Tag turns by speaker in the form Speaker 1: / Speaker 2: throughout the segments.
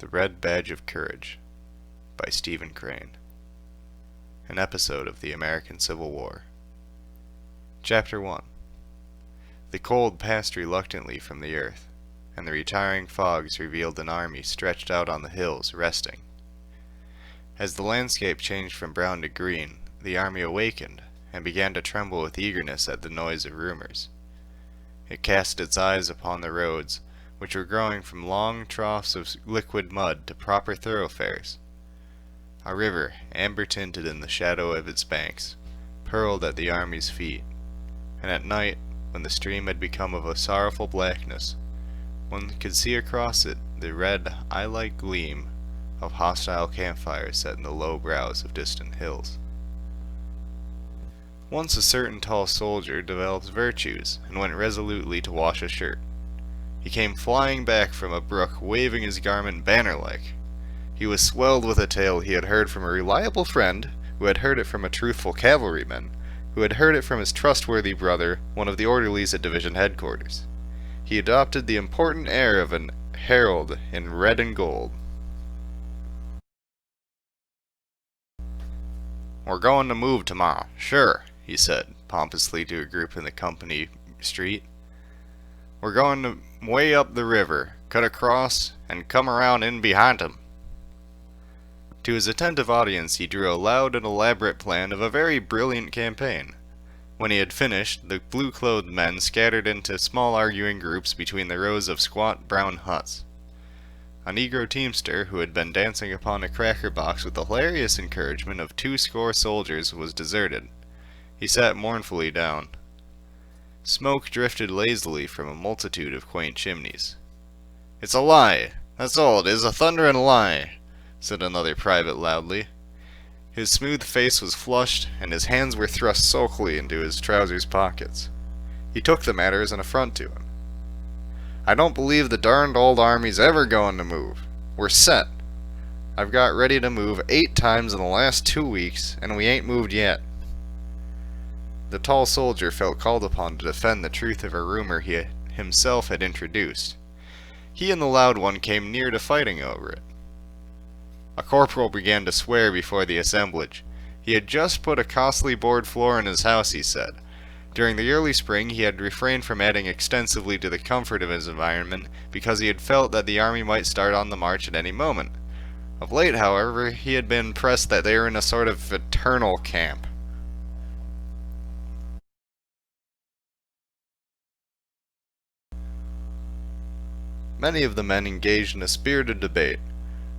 Speaker 1: The Red Badge of Courage by Stephen Crane. An episode of the American Civil War. Chapter 1. The cold passed reluctantly from the earth, and the retiring fogs revealed an army stretched out on the hills, resting. As the landscape changed from brown to green, the army awakened, and began to tremble with eagerness at the noise of rumors. It cast its eyes upon the roads, which were growing from long troughs of liquid mud to proper thoroughfares. A river, amber-tinted in the shadow of its banks, purled at the army's feet, and at night, when the stream had become of a sorrowful blackness, one could see across it the red, eye-like gleam of hostile campfires set in the low brows of distant hills. Once a certain tall soldier developed virtues and went resolutely to wash a shirt. He came flying back from a brook, waving his garment banner-like. He was swelled with a tale he had heard from a reliable friend, who had heard it from a truthful cavalryman, who had heard it from his trustworthy brother, one of the orderlies at division headquarters. He adopted the important air of an herald in red and gold. "We're going to move tomorrow, sure," he said, pompously to a group in the company street. "We're going to way up the river, cut across, and come around in behind 'em." To his attentive audience he drew a loud and elaborate plan of a very brilliant campaign. When he had finished, the blue-clothed men scattered into small arguing groups between the rows of squat brown huts. A Negro teamster, who had been dancing upon a cracker box with the hilarious encouragement of 20 soldiers, was deserted. He sat mournfully down. Smoke drifted lazily from a multitude of quaint chimneys. "It's a lie! That's all it is, a thunderin' lie!" said another private loudly. His smooth face was flushed, and his hands were thrust sulkily into his trousers pockets. He took the matter as an affront to him. "I don't believe the darned old army's ever going to move. We're set. I've got ready to move 8 times in the last 2 weeks, and we ain't moved yet." The tall soldier felt called upon to defend the truth of a rumor he himself had introduced. He and the loud one came near to fighting over it. A corporal began to swear before the assemblage. He had just put a costly board floor in his house, he said. During the early spring he had refrained from adding extensively to the comfort of his environment because he had felt that the army might start on the march at any moment. Of late, however, he had been impressed that they were in a sort of eternal camp. Many of the men engaged in a spirited debate.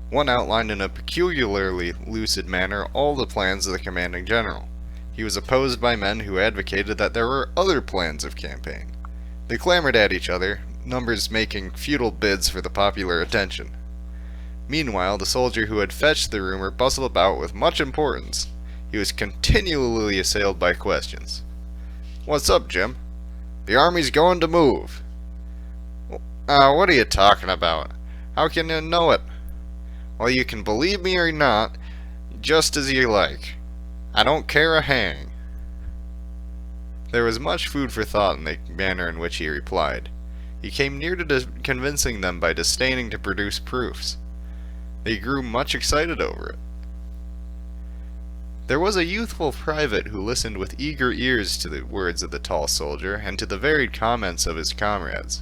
Speaker 1: One outlined in a peculiarly lucid manner all the plans of the commanding general. He was opposed by men who advocated that there were other plans of campaign. They clamored at each other, numbers making futile bids for the popular attention. Meanwhile, the soldier who had fetched the rumor bustled about with much importance. He was continually assailed by questions. "What's up, Jim?" "The army's going to move." What are you talking about? How can you know it?" "Well, you can believe me or not, just as you like. I don't care a hang." There was much food for thought in the manner in which he replied. He came near to convincing them by disdaining to produce proofs. They grew much excited over it. There was a youthful private who listened with eager ears to the words of the tall soldier and to the varied comments of his comrades.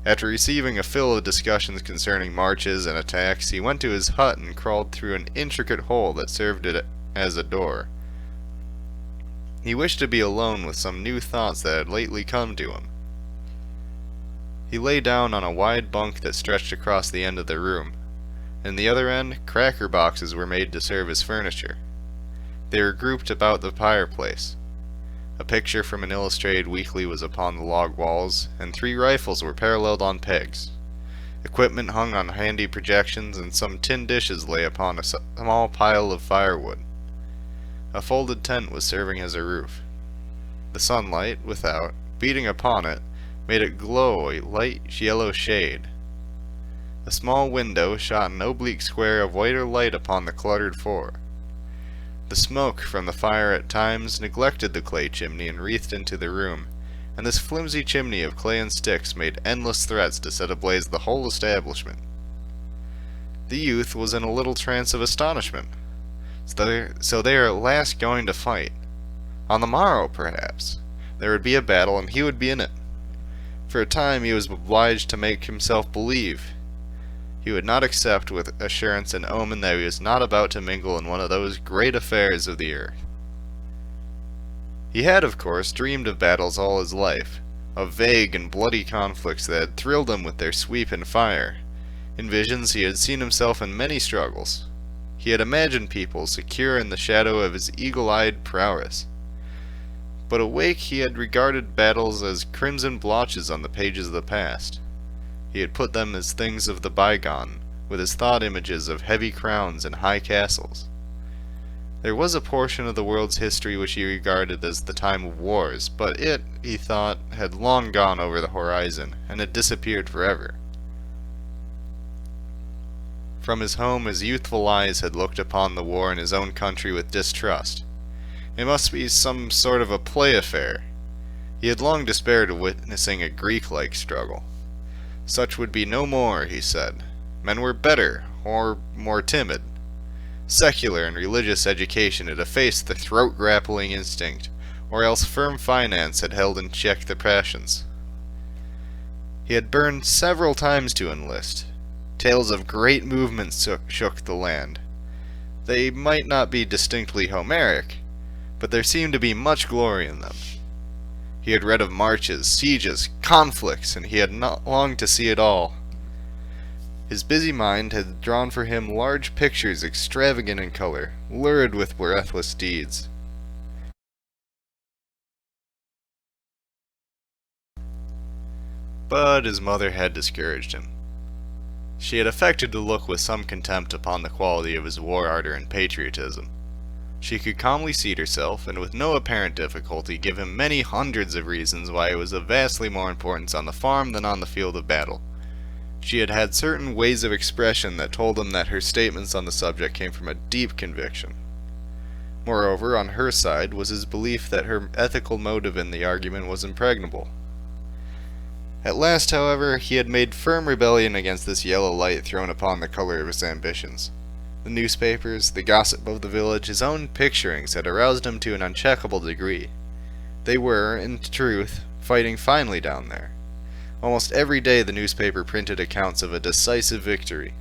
Speaker 1: After receiving a fill of discussions concerning marches and attacks, he went to his hut and crawled through an intricate hole that served it as a door. He wished to be alone with some new thoughts that had lately come to him. He lay down on a wide bunk that stretched across the end of the room. In the other end, cracker boxes were made to serve as furniture. They were grouped about the fireplace. A picture from an illustrated weekly was upon the log walls, and 3 rifles were paralleled on pegs. Equipment hung on handy projections, and some tin dishes lay upon a small pile of firewood. A folded tent was serving as a roof. The sunlight, without, beating upon it, made it glow a light yellow shade. A small window shot an oblique square of whiter light upon the cluttered floor. The smoke from the fire at times neglected the clay chimney and wreathed into the room, and this flimsy chimney of clay and sticks made endless threats to set ablaze the whole establishment. The youth was in a little trance of astonishment. So they are at last going to fight. On the morrow, perhaps, there would be a battle, and he would be in it. For a time he was obliged to make himself believe. He would not accept with assurance an omen that he was not about to mingle in one of those great affairs of the earth. He had, of course, dreamed of battles all his life, of vague and bloody conflicts that had thrilled him with their sweep and fire. In visions he had seen himself in many struggles. He had imagined people secure in the shadow of his eagle-eyed prowess. But awake he had regarded battles as crimson blotches on the pages of the past. He had put them as things of the bygone, with his thought images of heavy crowns and high castles. There was a portion of the world's history which he regarded as the time of wars, but it, he thought, had long gone over the horizon, and had disappeared forever. From his home his youthful eyes had looked upon the war in his own country with distrust. It must be some sort of a play affair. He had long despaired of witnessing a Greek-like struggle. Such would be no more, he said. Men were better, or more timid. Secular and religious education had effaced the throat-grappling instinct, or else firm finance had held in check the passions. He had burned several times to enlist. Tales of great movements shook the land. They might not be distinctly Homeric, but there seemed to be much glory in them. He had read of marches, sieges, conflicts, and he had not longed to see it all. His busy mind had drawn for him large pictures extravagant in color, lurid with breathless deeds. But his mother had discouraged him. She had affected to look with some contempt upon the quality of his war ardor and patriotism. She could calmly seat herself, and with no apparent difficulty give him many hundreds of reasons why it was of vastly more importance on the farm than on the field of battle. She had had certain ways of expression that told him that her statements on the subject came from a deep conviction. Moreover, on her side was his belief that her ethical motive in the argument was impregnable. At last, however, he had made firm rebellion against this yellow light thrown upon the color of his ambitions. The newspapers, the gossip of the village, his own picturings had aroused him to an uncheckable degree. They were, in truth, fighting finely down there. Almost every day the newspaper printed accounts of a decisive victory.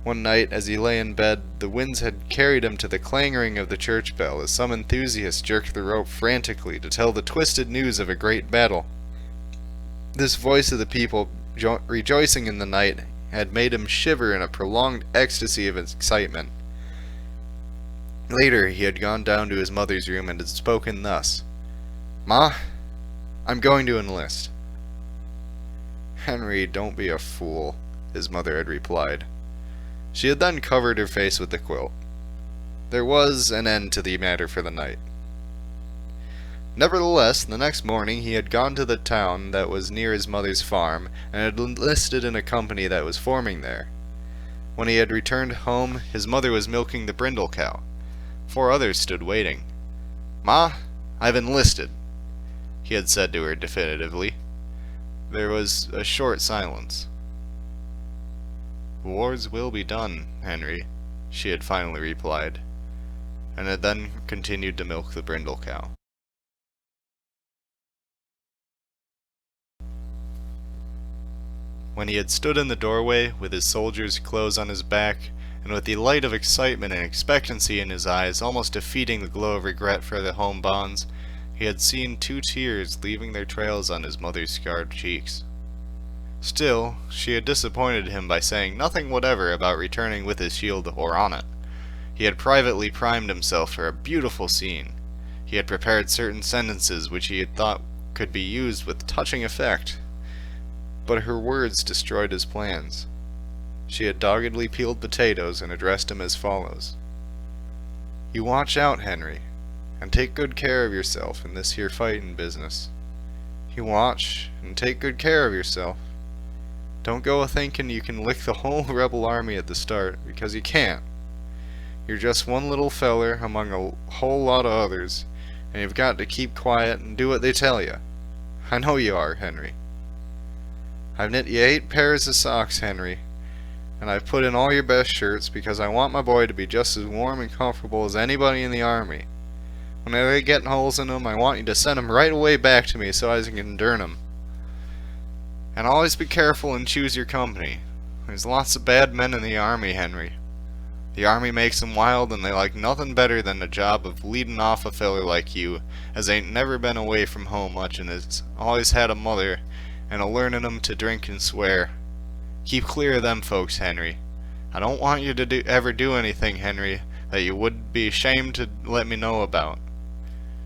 Speaker 1: One night, as he lay in bed, the winds had carried him to the clanging of the church bell as some enthusiast jerked the rope frantically to tell the twisted news of a great battle. This voice of the people rejoicing in the night had made him shiver in a prolonged ecstasy of excitement. Later he had gone down to his mother's room and had spoken thus: "Ma, I'm going to enlist." "Henry, don't be a fool," his mother had replied. She had then covered her face with the quilt. There was an end to the matter for the night. Nevertheless, the next morning he had gone to the town that was near his mother's farm, and had enlisted in a company that was forming there. When he had returned home, his mother was milking the brindle cow. 4 others stood waiting. "Ma, I've enlisted," he had said to her definitively. There was a short silence. "Wars will be done, Henry," she had finally replied, and had then continued to milk the brindle cow. When he had stood in the doorway, with his soldier's clothes on his back, and with the light of excitement and expectancy in his eyes almost defeating the glow of regret for the home bonds, he had seen 2 tears leaving their trails on his mother's scarred cheeks. Still, she had disappointed him by saying nothing whatever about returning with his shield or on it. He had privately primed himself for a beautiful scene. He had prepared certain sentences which he had thought could be used with touching effect. But her words destroyed his plans. She had doggedly peeled potatoes and addressed him as follows: "You watch out, Henry, and take good care of yourself in this here fightin' business. You watch and take good care of yourself. Don't go a-thinkin' you can lick the whole rebel army at the start, because you can't. You're just one little feller among a whole lot of others, and you've got to keep quiet and do what they tell you. I know you are, Henry. I've knit you 8 pairs of socks, Henry, and I've put in all your best shirts because I want my boy to be just as warm and comfortable as anybody in the army. When they get holes in them, I want you to send them right away back to me so I can dern them. And always be careful and choose your company. There's lots of bad men in the army, Henry. The army makes them wild, and they like nothing better than the job of leading off a feller like you, as ain't never been away from home much and has always had a mother, and a learning 'em to drink and swear. Keep clear of them folks, Henry. I don't want you to ever do anything, Henry, that you would be ashamed to let me know about.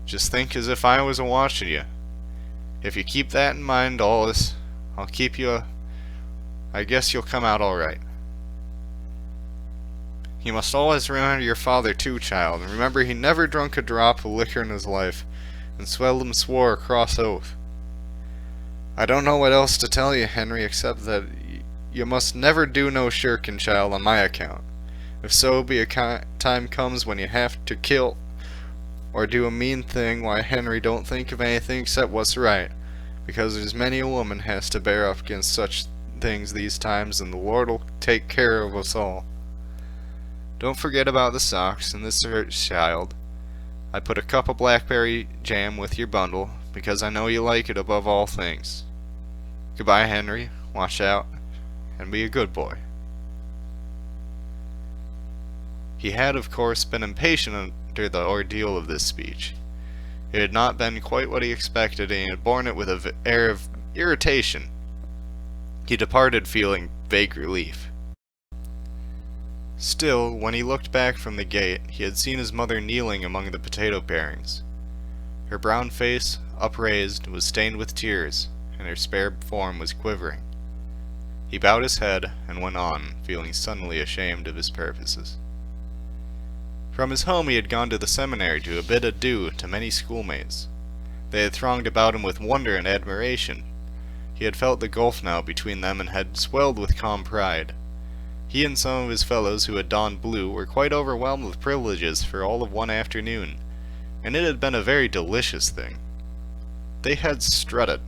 Speaker 1: Just think as if I was a-watching you. If you keep that in mind allus, I'll keep you I guess you'll come out all right. You must always remember your father too, child, and remember he never drunk a drop of liquor in his life, and seldom swore a cross oath. I don't know what else to tell you, Henry, except that you must never do no shirking, child, on my account. If so be a time comes when you have to kill or do a mean thing, why, Henry, don't think of anything except what's right, because there's many a woman has to bear up against such things these times, and the Lord'll take care of us all. Don't forget about the socks and the shirts, child. I put a cup of blackberry jam with your bundle, because I know you like it above all things. Goodbye, Henry. Watch out, and be a good boy. He had, of course, been impatient under the ordeal of this speech. It had not been quite what he expected, and he had borne it with an air of irritation. He departed feeling vague relief. Still, when he looked back from the gate, he had seen his mother kneeling among the potato parings. Her brown face, upraised, was stained with tears, and her spare form was quivering. He bowed his head and went on, feeling suddenly ashamed of his purposes. From his home he had gone to the seminary to bid adieu to many schoolmates. They had thronged about him with wonder and admiration. He had felt the gulf now between them and had swelled with calm pride. He and some of his fellows who had donned blue were quite overwhelmed with privileges for all of one afternoon, and it had been a very delicious thing. They had strutted.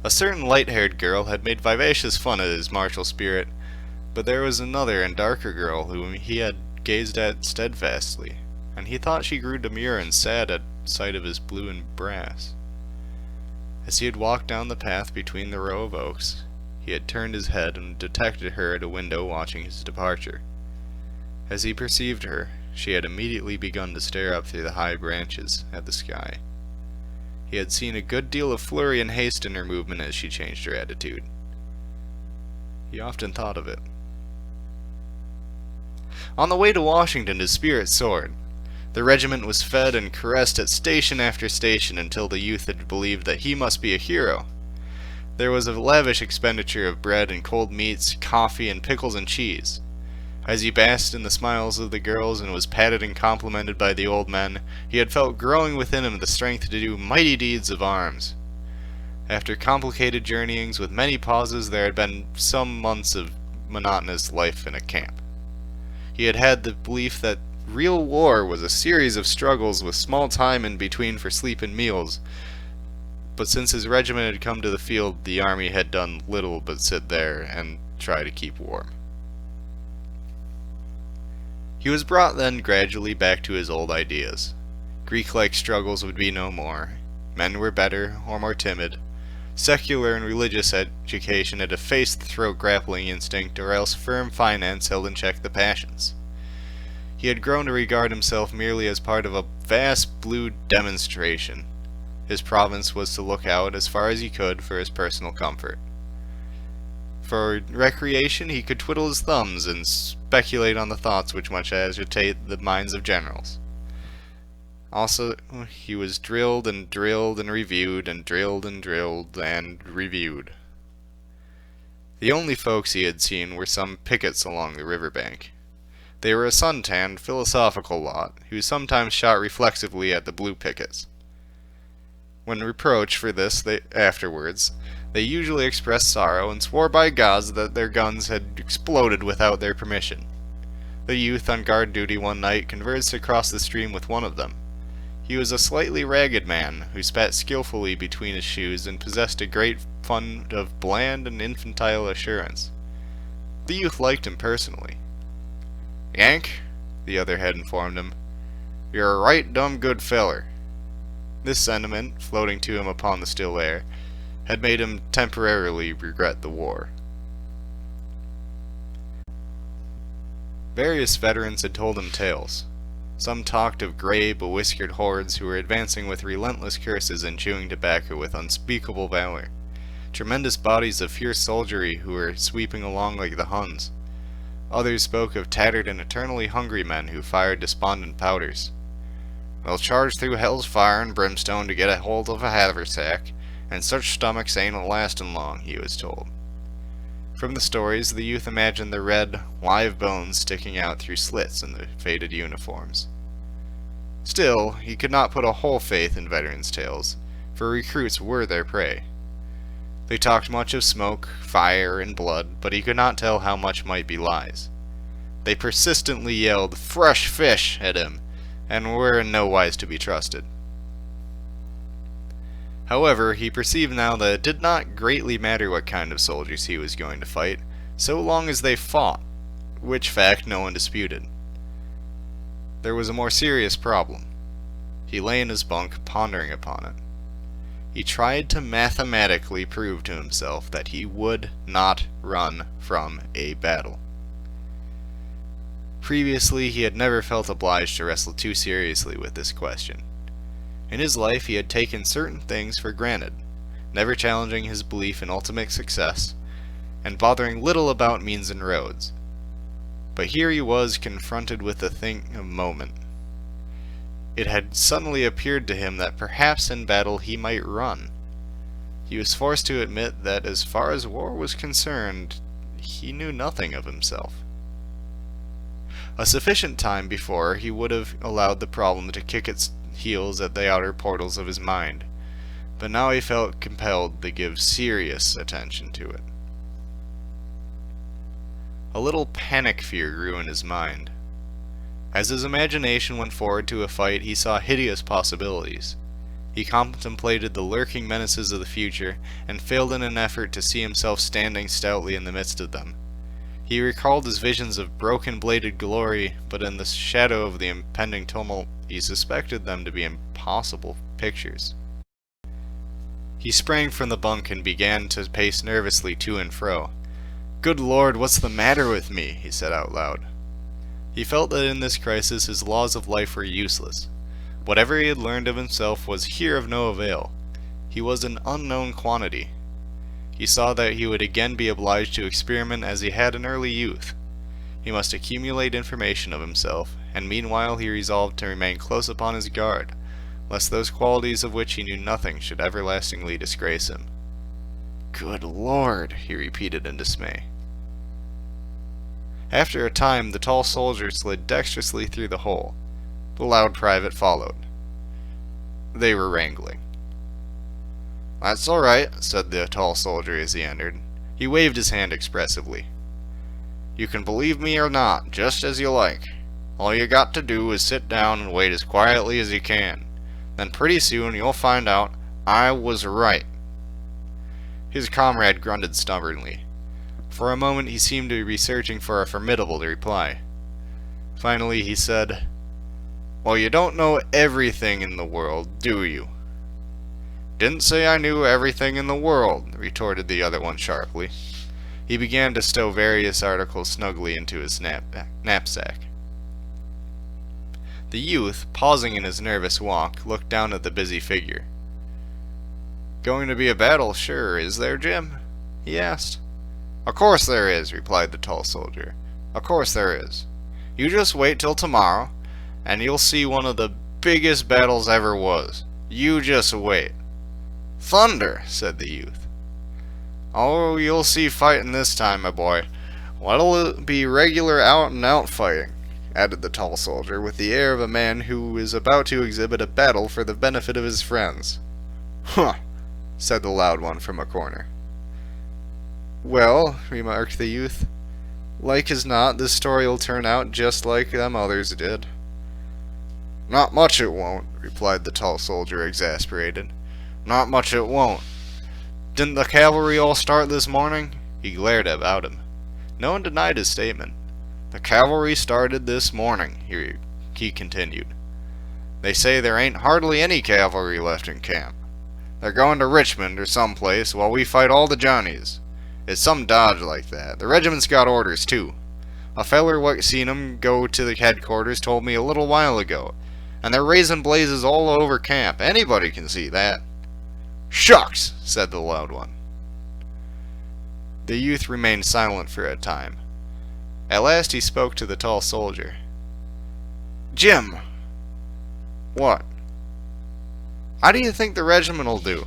Speaker 1: A certain light-haired girl had made vivacious fun of his martial spirit, but there was another and darker girl whom he had gazed at steadfastly, and he thought she grew demure and sad at sight of his blue and brass. As he had walked down the path between the row of oaks, he had turned his head and detected her at a window watching his departure. As he perceived her, she had immediately begun to stare up through the high branches at the sky. He had seen a good deal of flurry and haste in her movement as she changed her attitude. He often thought of it. On the way to Washington, his spirits soared. The regiment was fed and caressed at station after station until the youth had believed that he must be a hero. There was a lavish expenditure of bread and cold meats, coffee, and pickles and cheese. As he basked in the smiles of the girls and was patted and complimented by the old men, he had felt growing within him the strength to do mighty deeds of arms. After complicated journeyings with many pauses, there had been some months of monotonous life in a camp. He had had the belief that real war was a series of struggles with small time in between for sleep and meals, but since his regiment had come to the field, the army had done little but sit there and try to keep warm. He was brought then gradually back to his old ideas. Greek-like struggles would be no more. Men were better, or more timid. Secular and religious education had effaced the throat-grappling instinct, or else firm finance held in check the passions. He had grown to regard himself merely as part of a vast blue demonstration. His province was to look out as far as he could for his personal comfort. For recreation, he could twiddle his thumbs and speculate on the thoughts which much agitate the minds of generals. Also, he was drilled and drilled and reviewed and drilled and drilled and reviewed. The only folks he had seen were some pickets along the river bank. They were a sun-tanned, philosophical lot, who sometimes shot reflexively at the blue pickets. When reproached for this afterwards, they usually expressed sorrow and swore by gods that their guns had exploded without their permission. The youth on guard duty one night conversed across the stream with one of them. He was a slightly ragged man, who spat skillfully between his shoes and possessed a great fund of bland and infantile assurance. The youth liked him personally. "Yank," the other had informed him, "you're a right dumb good feller." This sentiment, floating to him upon the still air, had made him temporarily regret the war. Various veterans had told him tales. Some talked of gray, bewhiskered hordes who were advancing with relentless curses and chewing tobacco with unspeakable valor. Tremendous bodies of fierce soldiery who were sweeping along like the Huns. Others spoke of tattered and eternally hungry men who fired despondent powders. "They'll charge through hell's fire and brimstone to get a hold of a haversack, and such stomachs ain't lastin' long," he was told. From the stories, the youth imagined the red, live bones sticking out through slits in the faded uniforms. Still, he could not put a whole faith in veterans' tales, for recruits were their prey. They talked much of smoke, fire, and blood, but he could not tell how much might be lies. They persistently yelled, "Fresh fish!" at him, and were in no wise to be trusted. However, he perceived now that it did not greatly matter what kind of soldiers he was going to fight, so long as they fought, which fact no one disputed. There was a more serious problem. He lay in his bunk, pondering upon it. He tried to mathematically prove to himself that he would not run from a battle. Previously, he had never felt obliged to wrestle too seriously with this question. In his life, he had taken certain things for granted, never challenging his belief in ultimate success, and bothering little about means and roads. But here he was confronted with a thing of moment. It had suddenly appeared to him that perhaps in battle he might run. He was forced to admit that as far as war was concerned, he knew nothing of himself. A sufficient time before, he would have allowed the problem to kick its heels at the outer portals of his mind, but now he felt compelled to give serious attention to it. A little panic fear grew in his mind. As his imagination went forward to a fight, he saw hideous possibilities. He contemplated the lurking menaces of the future, and failed in an effort to see himself standing stoutly in the midst of them. He recalled his visions of broken-bladed glory, but in the shadow of the impending tumult, he suspected them to be impossible pictures. He sprang from the bunk and began to pace nervously to and fro. "Good Lord, what's the matter with me?" he said out loud. He felt that in this crisis his laws of life were useless. Whatever he had learned of himself was here of no avail. He was an unknown quantity. He saw that he would again be obliged to experiment as he had in early youth. He must accumulate information of himself, and meanwhile he resolved to remain close upon his guard, lest those qualities of which he knew nothing should everlastingly disgrace him. "Good Lord," he repeated in dismay. After a time, the tall soldier slid dexterously through the hole. The loud private followed. They were wrangling. "That's all right," said the tall soldier as he entered. He waved his hand expressively. "You can believe me or not, just as you like. All you got to do is sit down and wait as quietly as you can. Then pretty soon you'll find out I was right." His comrade grunted stubbornly. For a moment he seemed to be searching for a formidable reply. Finally he said, "Well, you don't know everything in the world, do you?" "Didn't say I knew everything in the world," retorted the other one sharply. He began to stow various articles snugly into his knapsack. The youth, pausing in his nervous walk, looked down at the busy figure. "Going to be a battle, sure, is there, Jim?" he asked. "Of course there is," replied the tall soldier. "Of course there is. You just wait till tomorrow, and you'll see one of the biggest battles ever was. You just wait." "Thunder," said the youth. "Oh, you'll see fighting this time, my boy. What'll it be regular out-and-out fighting," added the tall soldier, with the air of a man who is about to exhibit a battle for the benefit of his friends. "Huh," said the loud one from a corner. "Well," remarked the youth, "like as not, this story'll turn out just like them others did." "Not much it won't," replied the tall soldier, exasperated. "Not much it won't. Didn't the cavalry all start this morning?" He glared about him. No one denied his statement. The cavalry started this morning, he continued. They say there ain't hardly any cavalry left in camp. They're going to Richmond or someplace while we fight all the Johnnies. It's some dodge like that. The regiment's got orders, too. A feller what seen 'em go to the headquarters told me a little while ago, and they're raising blazes all over camp. Anybody can see that. Shucks, said the loud one. The youth remained silent for a time. At last he spoke to the tall soldier. Jim! What? How do you think the regiment'll do?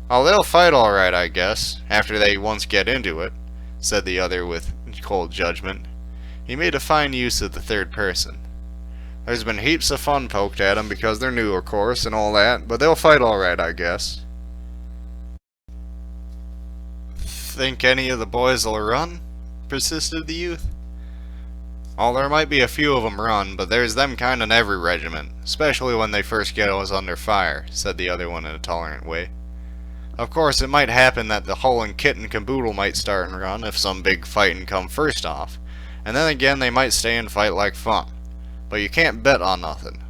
Speaker 1: Oh, they'll fight all right, I guess, after they once get into it, said the other with cold judgment. He made a fine use of the third person. There's been heaps of fun poked at 'em because they're new, of course, and all that, but they'll fight all right, I guess. Think any of the boys'll run? Persisted the youth. Oh, there might be a few of 'em run, but there's them kind in every regiment, especially when they first get us under fire, said the other one in a tolerant way. Of course, it might happen that the hull and kit and caboodle might start and run if some big fightin' come first off, and then again they might stay and fight like fun. But you can't bet on nothing.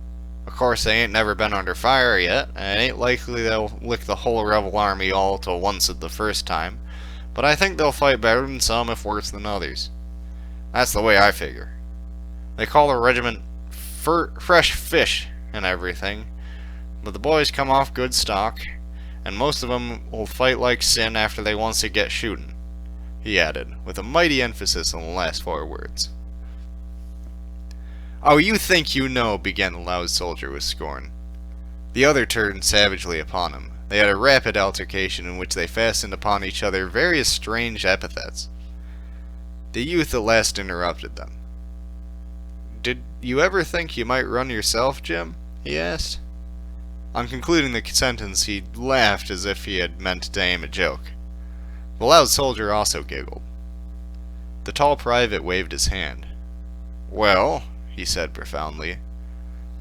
Speaker 1: Of course, they ain't never been under fire yet, and it ain't likely they'll lick the whole rebel army all to once at the first time, but I think they'll fight better than some if worse than others. That's the way I figure. They call the regiment fresh fish and everything, but the boys come off good stock, and most of 'em will fight like sin after they once get shootin', he added, with a mighty emphasis on the last 4 words. Oh, you think you know, began the loud soldier with scorn. The other turned savagely upon him. They had a rapid altercation in which they fastened upon each other various strange epithets. The youth at last interrupted them. Did you ever think you might run yourself, Jim? He asked. On concluding the sentence, he laughed as if he had meant to aim a joke. The loud soldier also giggled. The tall private waved his hand. Well, he said profoundly,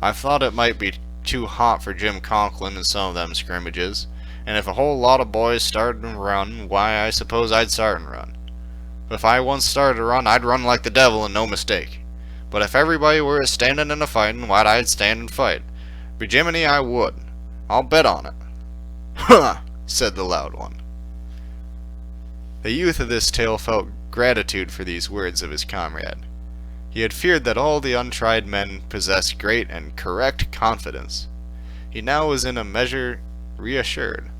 Speaker 1: I've thought it might be too hot for Jim Conklin in some of them scrimmages, and if a whole lot of boys started and run, why, I suppose I'd start and run. If I once started to run, I'd run like the devil and no mistake. But if everybody were a standin' and a fightin', why, I'd stand and fight. Be Jiminy, I would. I'll bet on it. Huh! Said the loud one. The youth of this tale felt gratitude for these words of his comrade. He had feared that all the untried men possessed great and correct confidence. He now was in a measure reassured.